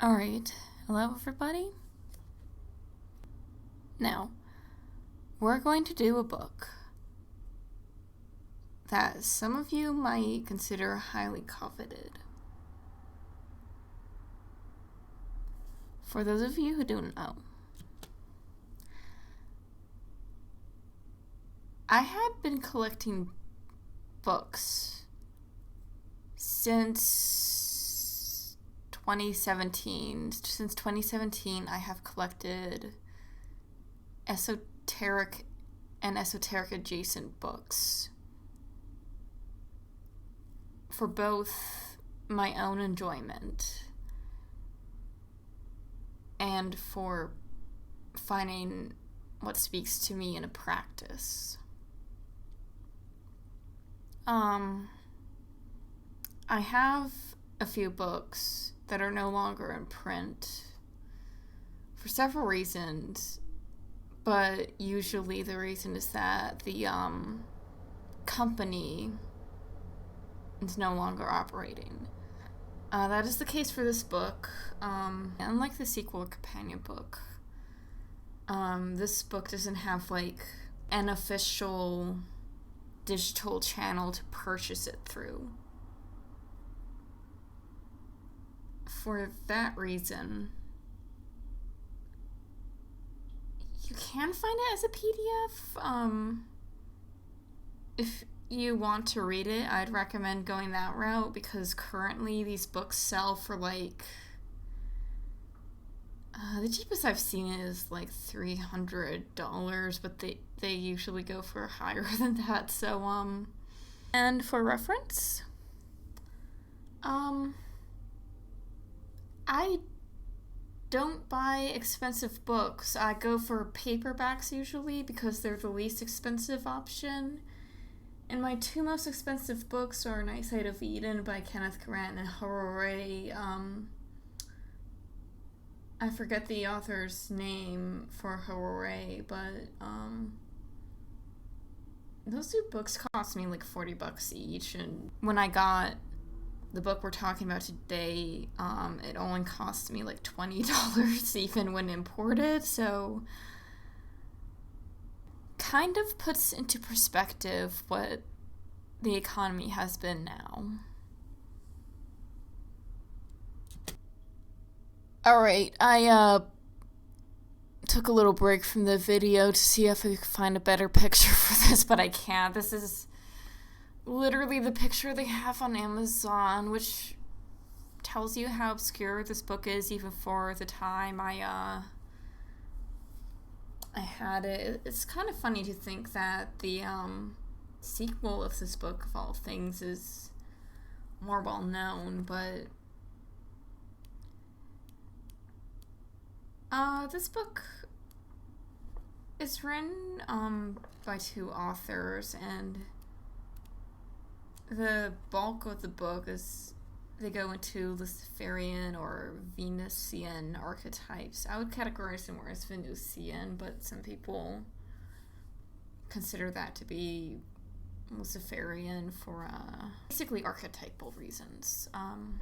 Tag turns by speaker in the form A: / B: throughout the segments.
A: Alright, hello everybody. Now, we're going to do a book that some of you might consider highly coveted. For those of you who don't know, I had been collecting books since 2017. Since 2017, I have collected esoteric and esoteric adjacent books for both my own enjoyment and for finding what speaks to me in a practice. I have a few books that are no longer in print for several reasons, but usually the reason is that the company is no longer operating. That is the case for this book. Unlike the sequel or companion book, this book doesn't have like an official digital channel to purchase it through. For that reason, you can find it as a PDF. If you want to read it, I'd recommend going that route because currently these books sell for like the cheapest I've seen is like $300, but they usually go for higher than that. So and for reference, I don't buy expensive books. I go for paperbacks usually because they're the least expensive option. And my two most expensive books are Night Side of Eden by Kenneth Grant and Horror. I forget the author's name for Horror, but those two books cost me like $40 each, and when I got the book we're talking about today, it only cost me like $20 even when imported, so kind of puts into perspective what the economy has been now. Alright, I took a little break from the video to see if I could find a better picture for this, but I can't. This is literally the picture they have on Amazon, which tells you how obscure this book is even for the time I had it. It's kind of funny to think that the sequel of this book, of all things, is more well known, but this book is written by two authors, and the bulk of the book is they go into Luciferian or Venusian archetypes. I would categorize them more as Venusian, but some people consider that to be Luciferian for basically archetypal reasons. And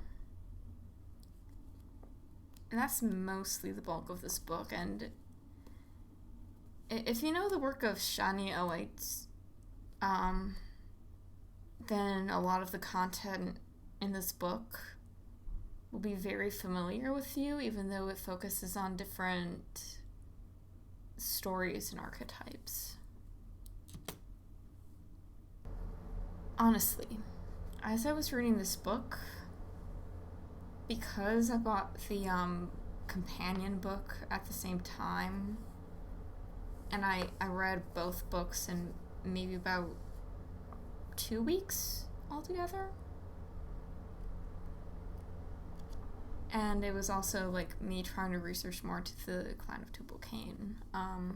A: that's mostly the bulk of this book. And if you know the work of Shani Oates, then a lot of the content in this book will be very familiar with you, even though it focuses on different stories and archetypes. Honestly, as I was reading this book, because I bought the companion book at the same time, and I read both books in maybe about 2 weeks altogether. And it was also like me trying to research more into the clan of Tubal-Cain. I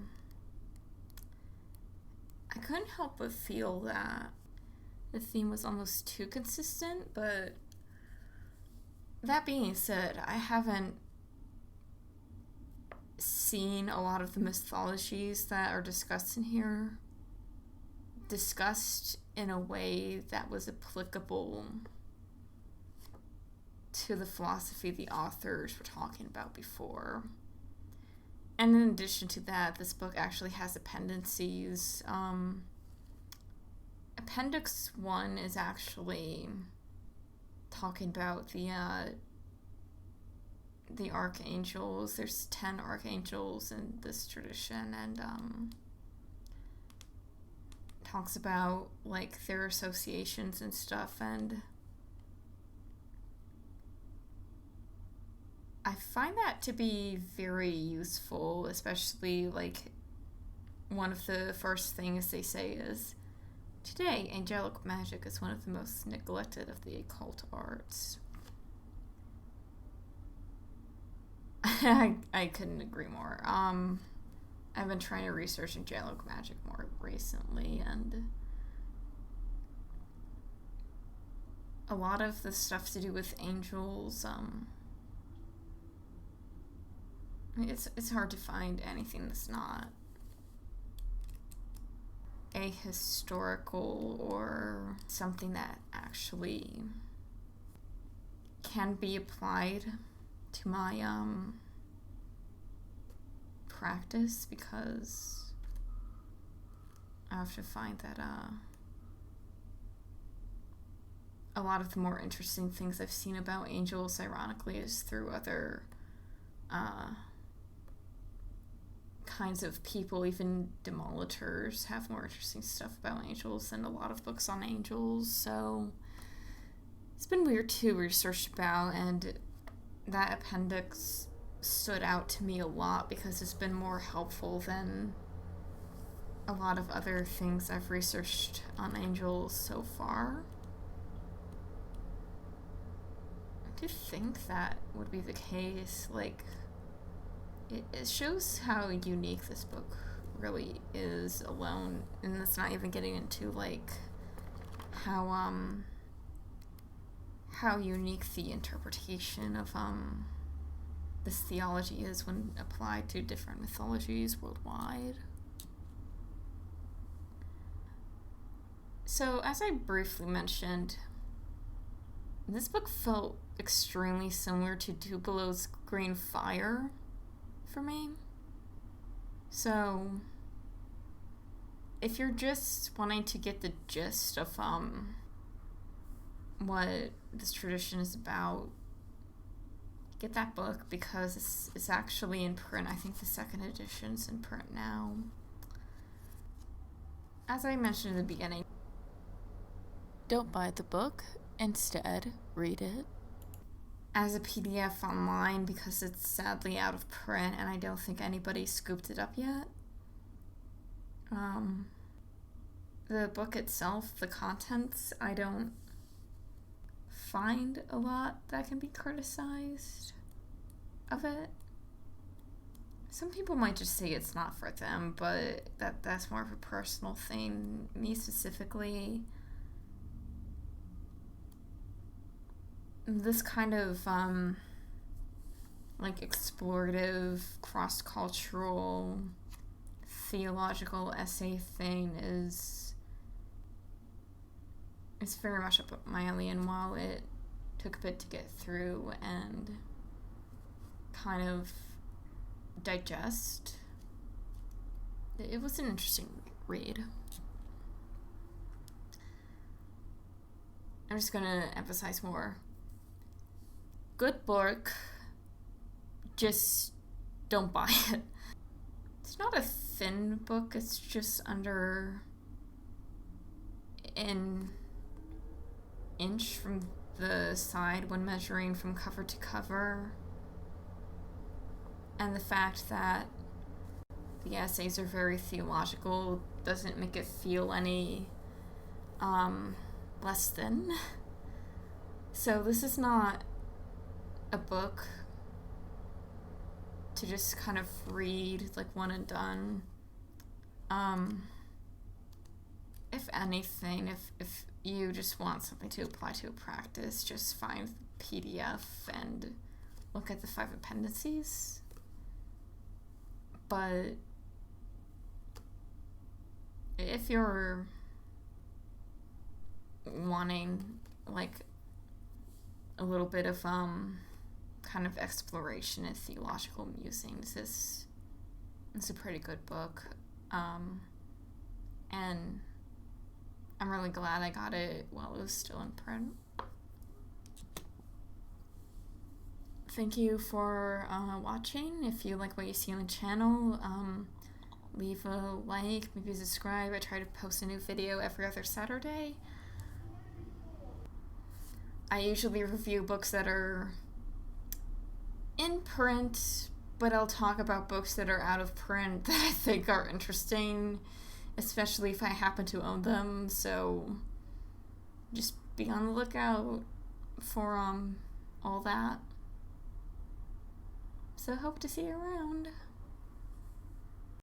A: couldn't help but feel that the theme was almost too consistent, but that being said, I haven't seen a lot of the mythologies that are discussed in here discussed in a way that was applicable to the philosophy the authors were talking about before. And in addition to that, this book actually has appendices. Appendix 1 is actually talking about the archangels. There's 10 archangels in this tradition, and talks about like their associations and stuff, and I find that to be very useful, especially like one of the first things they say is, today, angelic magic is one of the most neglected of the occult arts. I couldn't agree more. I've been trying to research angelic magic more recently, and a lot of the stuff to do with angels, it's hard to find anything that's not a historical or something that actually can be applied to my practice, because I have to find that a lot of the more interesting things I've seen about angels, ironically, is through other kinds of people. Even demolators have more interesting stuff about angels than a lot of books on angels, so it's been weird to research about, and that appendix stood out to me a lot because it's been more helpful than a lot of other things I've researched on angels so far. I do think that would be the case. Like, it shows how unique this book really is alone, and it's not even getting into like how unique the interpretation of this theology is when applied to different mythologies worldwide. So, as I briefly mentioned, this book felt extremely similar to Tubal-Cain Fire for me. So, if you're just wanting to get the gist of what this tradition is about, get that book, because it's actually in print. I think the second edition's in print now. As I mentioned in the beginning, don't buy the book, instead read it as a PDF online, because it's sadly out of print and I don't think anybody scooped it up yet. The book itself, the contents, I don't find a lot that can be criticized of it. Some people might just say it's not for them, but that's more of a personal thing. Me specifically, this kind of like explorative, cross-cultural, theological essay thing is very much up my alley, and while it took a bit to get through and kind of digest, it was an interesting read. I'm just gonna emphasize more. Good book, just don't buy it. It's not a thin book, it's just under an inch from the side when measuring from cover to cover. And the fact that the essays are very theological doesn't make it feel any less thin. So this is not a book to just kind of read like one and done. If anything, if you just want something to apply to a practice, just find the PDF and look at the 5 appendices. But if you're wanting like a little bit of kind of exploration and theological musings. It's a pretty good book, and I'm really glad I got it while it was still in print. Thank you for watching. If you like what you see on the channel, leave a like, maybe subscribe. I try to post a new video every other Saturday. I usually review books that are in print, but I'll talk about books that are out of print that I think are interesting, especially if I happen to own them. So just be on the lookout for all that. So hope to see you around.